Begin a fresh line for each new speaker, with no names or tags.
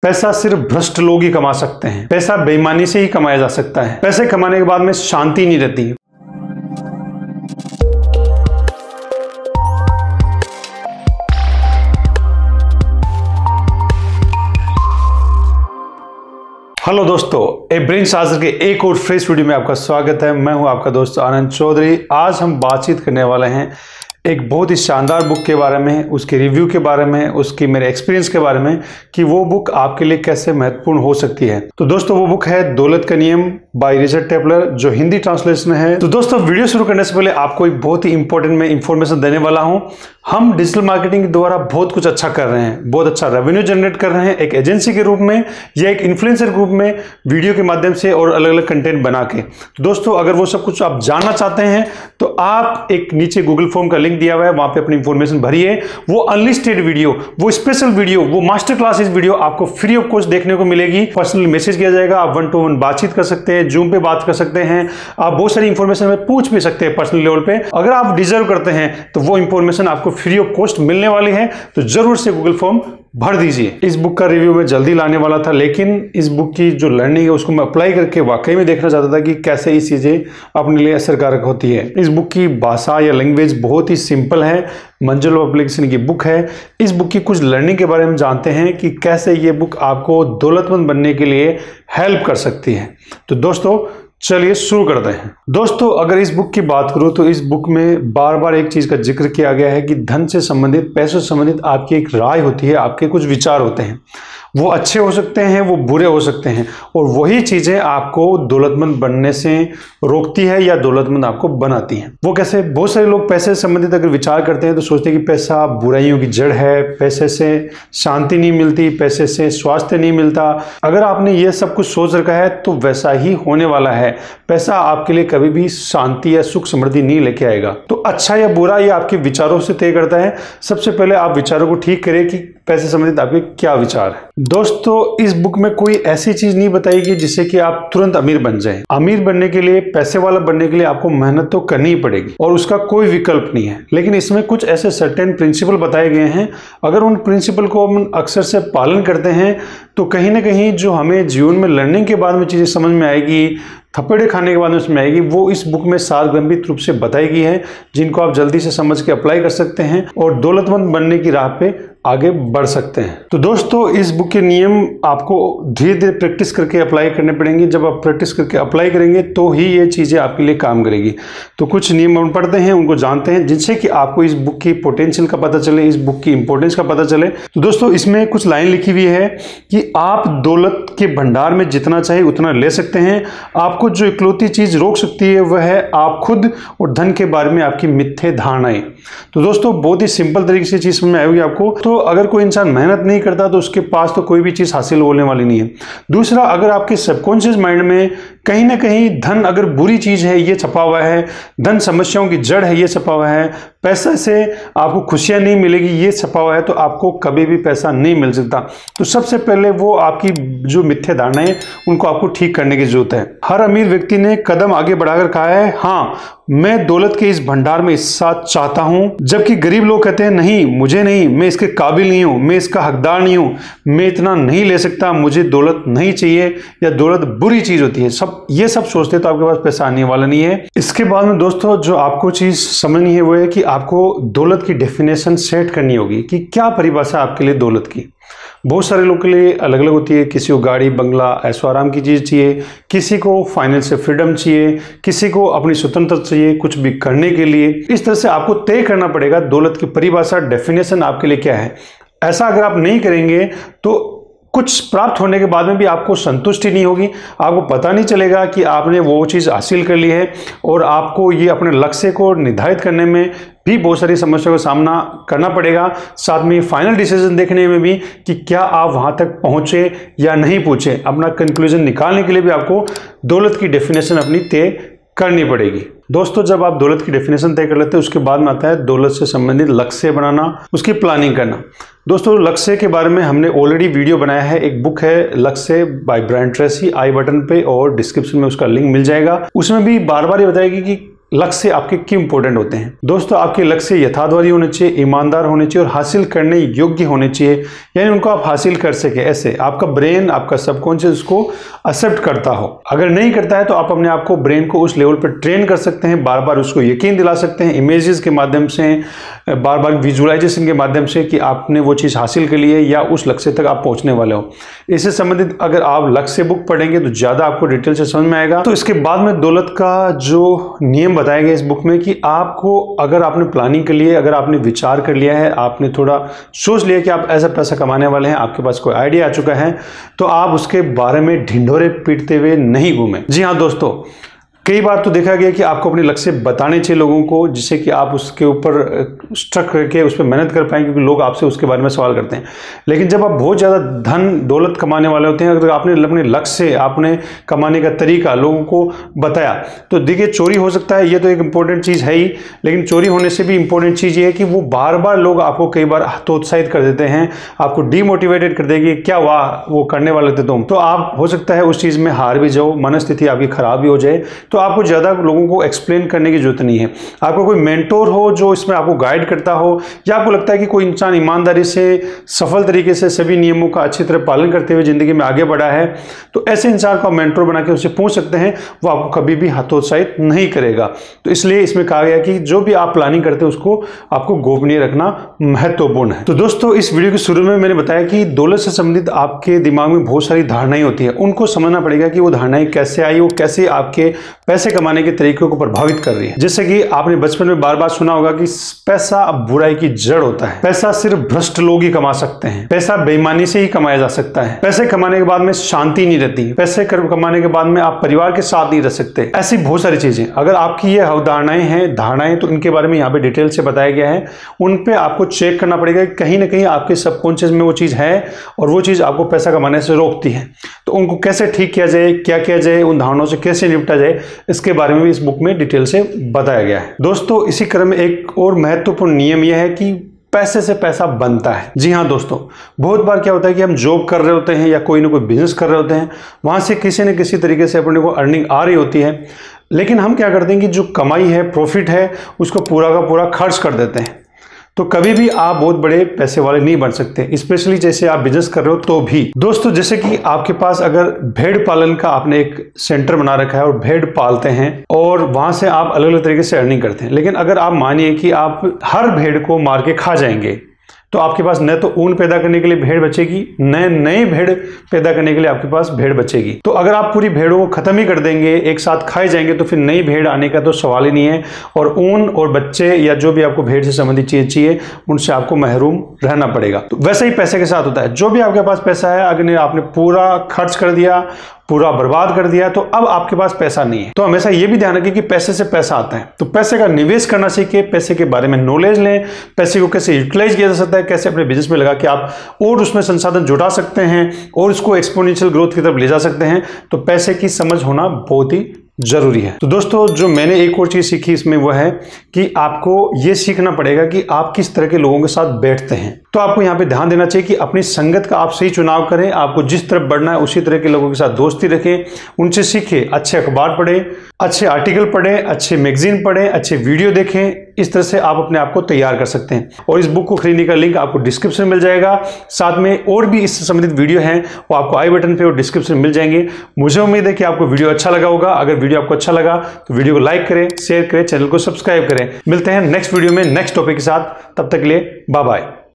पैसा सिर्फ भ्रष्ट लोग ही कमा सकते हैं। पैसा बेईमानी से ही कमाया जा सकता है। पैसे कमाने के बाद में शांति नहीं रहती। हेलो दोस्तों, ए ब्रेन शास्त्र के एक और फ्रेश वीडियो में आपका स्वागत है। मैं हूं आपका दोस्त आनंद चौधरी। आज हम बातचीत करने वाले हैं एक बहुत ही शानदार बुक के बारे में, उसके रिव्यू के बारे में, उसकी मेरे एक्सपीरियंस के बारे में कि वो बुक आपके लिए कैसे महत्वपूर्ण हो सकती है। तो दोस्तों वो बुक है दौलत का नियम बाय रिचर्ड टेपलर, जो हिंदी ट्रांसलेशन है। तो दोस्तों वीडियो शुरू करने से पहले आपको एक बहुत ही इंपॉर्टेंट मैं इंफॉर्मेशन देने वाला हूं। हम डिजिटल मार्केटिंग के द्वारा बहुत कुछ अच्छा कर रहे हैं, बहुत अच्छा रेवेन्यू जनरेट कर रहे हैं, एक एजेंसी के रूप में या एक इन्फ्लुएंसर ग्रुप में, वीडियो के माध्यम से और अलग अलग कंटेंट बना के। तो दोस्तों अगर वो सब कुछ आप जानना चाहते हैं तो आप एक नीचे गूगल फॉर्म का लिंक दिया हुआ है, वहां पे अपनी इंफॉर्मेशन भरिए। वो अनलिस्टेड वीडियो, वो स्पेशल वीडियो, वो मास्टर क्लासेस वीडियो आपको फ्री ऑफ कॉस्ट देखने को मिलेगी। पर्सनल मैसेज किया जाएगा, आप 1 to 1 बातचीत कर सकते हैं, जूम पे बात कर सकते हैं, आप बहुत सारी इंफॉर्मेशन में पूछ भी सकते हैं पर्सनल लेवल पे। अगर आप डिजर्व करते हैं तो वो इंफॉर्मेशन आपको फ्री ऑफ कॉस्ट मिलने वाली है, तो जरूर से गूगल फॉर्म भर दीजिए। इस बुक का रिव्यू मैं जल्दी लाने वाला था, लेकिन इस बुक की जो लर्निंग है उसको मैं अप्लाई करके वाकई में देखना चाहता था कि कैसे ये चीजें अपने लिए असरकारक होती है। इस बुक की भाषा या लैंग्वेज बहुत ही सिंपल है, मंजिल एप्लीकेशन की बुक है। इस बुक की कुछ लर्निंग के बारे में जानते हैं कि कैसे ये बुक आपको दौलतमंद बनने के लिए हेल्प कर सकती है। तो दोस्तों चलिए शुरू करते हैं। दोस्तों अगर इस बुक की बात करूं तो इस बुक में बार बार एक चीज का जिक्र किया गया है कि धन से संबंधित, पैसों से संबंधित आपकी एक राय होती है, आपके कुछ विचार होते हैं। वो अच्छे हो सकते हैं, वो बुरे हो सकते हैं, और वही चीजें आपको दौलतमंद बनने से रोकती है या दौलतमंद आपको बनाती हैं। वो कैसे? बहुत सारे लोग पैसे से संबंधित अगर विचार करते हैं तो सोचते हैं कि पैसा बुराइयों की जड़ है, पैसे से शांति नहीं मिलती, पैसे से स्वास्थ्य नहीं मिलता। अगर आपने ये सब कुछ सोच रखा है तो वैसा ही होने वाला है। पैसा आपके लिए कभी भी शांति या सुख समृद्धि नहीं लेके आएगा। तो अच्छा या बुरा ये आपके विचारों से तय करता है। सबसे पहले आप विचारों को ठीक करें कि पैसे संबंधित आपके क्या विचार है। दोस्तों इस बुक में कोई ऐसी चीज नहीं बताएगी जिससे कि आप तुरंत अमीर बन जाएं। अमीर बनने के लिए, पैसे वाला बनने के लिए आपको मेहनत तो करनी ही पड़ेगी और उसका कोई विकल्प नहीं है। लेकिन इसमें कुछ ऐसे सर्टेन प्रिंसिपल बताए गए हैं, अगर उन प्रिंसिपल को हम अक्सर से पालन करते हैं तो कहीं ना कहीं जो हमें जीवन में लर्निंग के बाद में चीजें समझ में आएगी, थप्पड़े खाने के बाद में उसमें आएगी, वो इस बुक में सारगर्भित रूप से बताई गई है, जिनको आप जल्दी से समझ के अप्लाई कर सकते हैं और दौलतमंद बनने की राह पे आगे बढ़ सकते हैं। तो दोस्तों इस बुक के नियम आपको धीरे धीरे प्रैक्टिस करके अप्लाई करने पड़ेंगे। जब आप प्रैक्टिस करके अप्लाई करेंगे तो ही ये चीजें आपके लिए काम करेगी। तो कुछ नियम हम पढ़ते हैं, उनको जानते हैं, जिनसे कि आपको इस बुक की पोटेंशियल का पता चले, इस बुक की इंपॉर्टेंस का पता चले। तो दोस्तों इसमें कुछ लाइन लिखी हुई है कि आप दौलत के भंडार में जितना चाहे उतना ले सकते हैं। आपको जो इकलौती चीज रोक सकती है वह है आप खुद और धन के बारे में आपकी मिथ्या धारणाएं। तो दोस्तों बहुत ही सिंपल तरीके से चीज समझ में आएगी आपको। तो अगर कोई इंसान मेहनत नहीं करता तो उसके पास तो कोई भी चीज हासिल होने वाली नहीं है। दूसरा, अगर आपके सबकॉन्शियस माइंड में कहीं ना कहीं धन अगर बुरी चीज है ये छपा हुआ है, धन समस्याओं की जड़ है ये छपा हुआ है, पैसे से आपको खुशियां नहीं मिलेगी ये छपा हुआ है, तो आपको कभी भी पैसा नहीं मिल सकता। तो सबसे पहले वो आपकी जो मिथ्या धारणा है उनको आपको ठीक करने की जरूरत है। हर अमीर व्यक्ति ने कदम आगे बढ़ाकर कहा है, हाँ मैं दौलत के इस भंडार में हिस्सा चाहता हूं, जबकि गरीब लोग कहते हैं नहीं, मुझे नहीं, मैं इसके काबिल नहीं हूं, मैं इसका हकदार नहीं हूं, मैं इतना नहीं ले सकता, मुझे दौलत नहीं चाहिए, या दौलत बुरी चीज होती है। ये सब सोचते तो आपके पास पैसा आने वाला नहीं है। इसके बाद में दोस्तों जो आपको चीज समझनी है वो है कि आपको दौलत की डेफिनेशन सेट करनी होगी कि क्या परिभाषा आपके लिए दौलत की। बहुत सारे लोगों के लिए अलग अलग होती है। किसी को गाड़ी बंगला ऐशो आराम की चीज चाहिए, किसी को फाइनेंशियल फ्रीडम चाहिए, किसी को अपनी स्वतंत्रता चाहिए कुछ भी करने के लिए। इस तरह से आपको तय करना पड़ेगा दौलत की परिभाषा, डेफिनेशन आपके लिए क्या है। ऐसा अगर आप नहीं करेंगे तो कुछ प्राप्त होने के बाद में भी आपको संतुष्टि नहीं होगी, आपको पता नहीं चलेगा कि आपने वो चीज़ हासिल कर ली है, और आपको ये अपने लक्ष्य को निर्धारित करने में भी बहुत सारी समस्याओं का सामना करना पड़ेगा। साथ में फाइनल डिसीजन देखने में भी कि क्या आप वहां तक पहुंचे या नहीं पहुंचे, अपना कंक्लूजन निकालने के लिए भी आपको दौलत की डेफिनेशन अपनी तय करनी पड़ेगी। दोस्तों जब आप दौलत की डेफिनेशन तय कर लेते हैं उसके बाद में आता है दौलत से संबंधित लक्ष्य बनाना, उसकी प्लानिंग करना। दोस्तों लक्ष्य के बारे में हमने ऑलरेडी वीडियो बनाया है, एक बुक है Lakshya by Brian Tracy, I button पे और डिस्क्रिप्शन में उसका लिंक मिल जाएगा। उसमें भी बार बार ये बताएगी कि लक्ष्य आपके क्यों इंपॉर्टेंट होते हैं। दोस्तों, आपके लक्ष्य यथार्थवादी होने चाहिए, ईमानदार होने चाहिए और हासिल करने योग्य होने चाहिए, यानी उनको आप हासिल कर सके। ऐसे आपका ब्रेन, आपका सबकॉन्शियस उसको एक्सेप्ट करता हो। अगर नहीं करता है तो आप अपने आप को, ब्रेन को उस लेवल पर ट्रेन कर सकते हैं, बार बार उसको यकीन दिला सकते हैं इमेजेस के माध्यम से, बार बार विजुअलाइजेशन के माध्यम से कि आपने वो चीज़ हासिल कर ली है या उस लक्ष्य तक आप पहुंचने वाले हो। इससे संबंधित अगर आप लक्ष्य बुक पढ़ेंगे तो ज़्यादा आपको डिटेल से समझ में आएगा। तो इसके बाद में दौलत का जो नियम बताया गया इस बुक में कि आपको, अगर आपने प्लानिंग कर लिया है, अगर आपने विचार कर लिया है, आपने थोड़ा सोच लिया कि आप ऐसा पैसा कमाने वाले हैं, आपके पास कोई आइडिया आ चुका है, तो आप उसके बारे में ढिंढोरे पीटते हुए नहीं घूमें। जी हाँ दोस्तों, कई बार तो देखा गया कि आपको अपने लक्ष्य बताने चाहिए लोगों को, जिससे कि आप उसके ऊपर स्ट्रक करके उस पर मेहनत कर पाएं, क्योंकि लोग आपसे उसके बारे में सवाल करते हैं। लेकिन जब आप बहुत ज़्यादा धन दौलत कमाने वाले होते हैं, अगर आपने अपने लक्ष्य, आपने कमाने का तरीका लोगों को बताया, तो देखिए चोरी हो सकता है, ये तो एक इंपॉर्टेंट चीज़ है ही, लेकिन चोरी होने से भी इंपॉर्टेंट चीज़ ये है कि वो बार बार लोग आपको कई बार हतोत्साहित कर देते हैं, आपको डीमोटिवेटेड कर देंगे, क्या वाह वो करने वाले थे तुम, तो आप हो सकता है उस चीज़ में हार भी जाओ, मनस्थिति आपकी खराब भी हो जाए। तो आपको ज़्यादा लोगों को एक्सप्लेन करने की जरूरत नहीं है। आपको कोई मेंटोर हो जो इसमें आपको गाइड करता हो, या आपको लगता है कि कोई इंसान ईमानदारी से, सफल तरीके से सभी नियमों का अच्छी तरह पालन करते हुए ज़िंदगी में आगे बढ़ा है, तो ऐसे इंसान को मेंटोर बना के उससे पूछ सकते हैं, वो आपको कभी भी हतोत्साहित नहीं करेगा। तो इसलिए इसमें कहा गया कि जो भी आप प्लानिंग करते हैं उसको आपको गोपनीय रखना महत्वपूर्ण है। तो दोस्तों, इस वीडियो के शुरू में मैंने बताया कि दौलत से संबंधित आपके दिमाग में बहुत सारी धारणाएं होती है, उनको समझना पड़ेगा कि वो धारणाएं कैसे आई, वो कैसे आपके पैसे कमाने के तरीकों को प्रभावित कर रही है। जैसे कि आपने बचपन में बार बार सुना होगा कि पैसा बुराई की जड़ होता है, पैसा सिर्फ भ्रष्ट लोग ही कमा सकते हैं, पैसा बेईमानी से ही कमाया जा सकता है, पैसे कमाने के बाद में शांति नहीं रहती, पैसे कमाने के बाद में आप परिवार के साथ नहीं रह सकते, ऐसी बहुत सारी चीजें। अगर आपकी ये धारणाएं तो इनके बारे में यहाँ पे डिटेल से बताया गया है। उन पे आपको चेक करना पड़ेगा कि कहीं ना कहीं आपके सबकॉन्शियस में वो चीज है और वो चीज आपको पैसा कमाने से रोकती है। तो उनको कैसे ठीक किया जाए, क्या किया जाए, उन धारणाओं से कैसे निपटा जाए, इसके बारे में भी इस बुक में डिटेल से बताया गया है। दोस्तों, इसी क्रम में एक और महत्वपूर्ण नियम यह है कि पैसे से पैसा बनता है। जी हाँ दोस्तों, बहुत बार क्या होता है कि हम जॉब कर रहे होते हैं या कोई ना कोई बिजनेस कर रहे होते हैं, वहां से किसी न किसी तरीके से अपने को अर्निंग आ रही होती है, लेकिन हम क्या करते हैं कि जो कमाई है, प्रॉफिट है, उसको पूरा का पूरा खर्च कर देते हैं। तो कभी भी आप बहुत बड़े पैसे वाले नहीं बन सकते, स्पेशली जैसे आप बिजनेस कर रहे हो तो भी। दोस्तों, जैसे कि आपके पास अगर भेड़ पालन का आपने एक सेंटर बना रखा है और भेड़ पालते हैं और वहां से आप अलग अलग तरीके से अर्निंग करते हैं, लेकिन अगर आप मानिए कि आप हर भेड़ को मार के खा जाएंगे, तो आपके पास न तो ऊन पैदा करने के लिए भेड़ बचेगी, न नए भेड़ पैदा करने के लिए आपके पास भेड़ बचेगी। तो अगर आप पूरी भेड़ों को खत्म ही कर देंगे, एक साथ खाए जाएंगे, तो फिर नई भेड़ आने का तो सवाल ही नहीं है, और ऊन और बच्चे या जो भी आपको भेड़ से संबंधित चीजें चाहिए उनसे आपको महरूम रहना पड़ेगा। तो वैसे ही पैसे के साथ होता है, जो भी आपके पास पैसा है, अगर आपने पूरा खर्च कर दिया, पूरा बर्बाद कर दिया, तो अब आपके पास पैसा नहीं है। तो हमेशा ये भी ध्यान रखिए कि पैसे से पैसा आता है, तो पैसे का निवेश करना सीखिए, पैसे के बारे में नॉलेज लें, पैसे को कैसे यूटिलाइज किया जा सकता है, कैसे अपने बिजनेस में लगा के आप और उसमें संसाधन जुटा सकते हैं और उसको एक्सपोनेंशियल ग्रोथ की तरफ ले जा सकते हैं। तो पैसे की समझ होना बहुत ही जरूरी है। तो दोस्तों, जो मैंने एक और चीज सीखी इसमें वो है कि आपको ये सीखना पड़ेगा कि आप किस तरह के लोगों के साथ बैठते हैं। तो आपको यहाँ पे ध्यान देना चाहिए कि अपनी संगत का आप सही चुनाव करें, आपको जिस तरफ बढ़ना है उसी तरह के लोगों के साथ दोस्ती रखें, उनसे सीखें, अच्छे अखबार पढ़ें, अच्छे आर्टिकल पढ़ें, अच्छे मैगजीन पढ़ें, अच्छे वीडियो देखें। इस तरह से आप अपने आप को तैयार कर सकते हैं। और इस बुक को खरीदने का लिंक आपको डिस्क्रिप्शन में मिल जाएगा। साथ में और भी इससे संबंधित वीडियो हैं, वो आपको आई बटन पे और डिस्क्रिप्शन में मिल जाएंगे। मुझे उम्मीद है कि आपको वीडियो अच्छा लगा होगा। अगर वीडियो आपको अच्छा लगा तो वीडियो को लाइक करें, शेयर करें, चैनल को सब्सक्राइब करें। मिलते हैं नेक्स्ट वीडियो में नेक्स्ट टॉपिक के साथ, तब तक के लिए बाय बाय।